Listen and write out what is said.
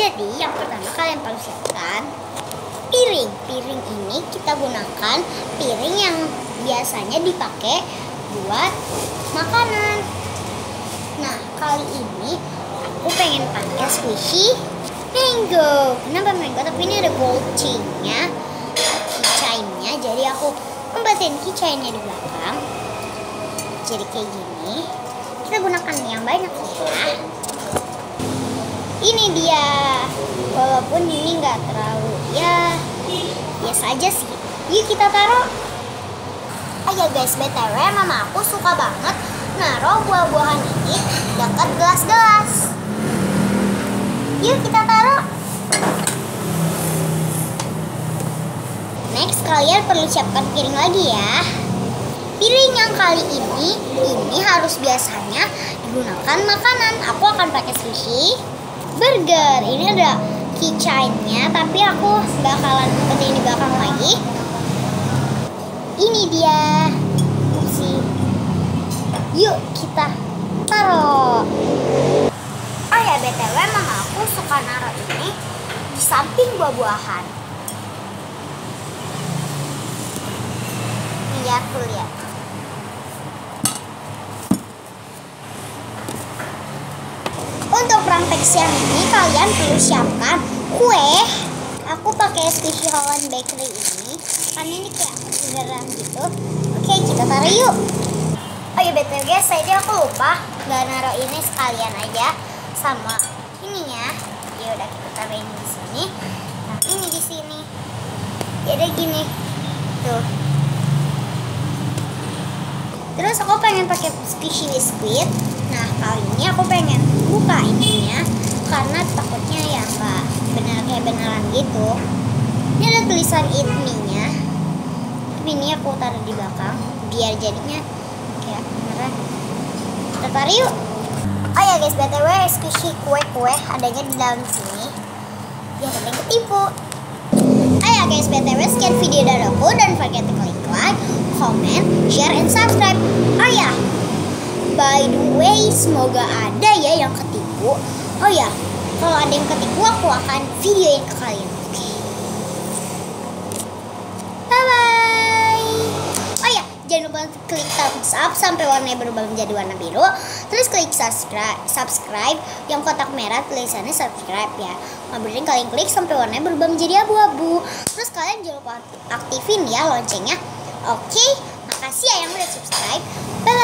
Jadi yang pertama kalian perlu siapkan piring. Piring ini kita gunakan piring yang biasanya dipakai buat makanan. Nah, kali ini aku pengen pakai squishy mango. Kenapa mango? Tapi ini ada gold chain-nya, keychain-nya. Jadi aku membatin keychain-nya di belakang. Jadi kayak gini. Kita gunakan yang banyak ya. Ini dia. Walaupun ini nggak terlalu ya biasa aja sih. Yuk kita taruh. Oh ya guys, BTW mama aku suka banget naruh buah-buahan ini dekat gelas-gelas. Yuk kita taruh. Next, kalian perlu siapkan piring lagi ya. Piring yang kali ini harus biasanya digunakan makanan. Aku akan pakai sushi burger. Ini ada keychain-nya, tapi aku bakalan petin di belakang lagi. Ini dia. Yuk kita taruh. Oh ya BTW mama aku suka naruh ini di samping buah-buahan. Nih ya, tuh lihat. Untuk prank siang ini kalian perlu siapkan kue. Aku pakai Squishy Holland Bakery ini karena ini kayak beneran gitu. Oke, kita taruh yuk. Oh ya BTW guys, tadi aku lupa nggak naruh ini sekalian aja sama ininya. Ya udah kita taruh ini di sini. Nah, ini di sini. Jadi gini. Tuh. Terus aku pengen pakai squishy biscuit. Nah, kali ini aku pengen buka ininya karena takutnya ya nggak benar kayak beneran gitu. Ini ada tulisan eat me-nya. Tapi ini aku taruh di belakang biar jadinya kayak beneran. Kita taruh yuk. Oh ya guys, BTW squishy kue-kue adanya di dalam sini. Biar kalian ketipu. Oh ya guys, BTW sekian video dari aku, dan forget to klik like, comment, share, and subscribe. Oh ya, by the way, semoga ada ya yang ketipu. Oh ya, kalau ada yang ketipu aku akan videoin ke kalian. Oke. Bye bye. Oh ya, jangan lupa klik thumbs up sampai warnanya berubah menjadi warna biru. Terus klik subscribe yang kotak merah tulisannya subscribe ya. Kemudian kalian klik sampai warnanya berubah menjadi abu-abu. Terus kalian jangan lupa aktifin ya loncengnya. Oke, makasih ya yang udah subscribe. Bye.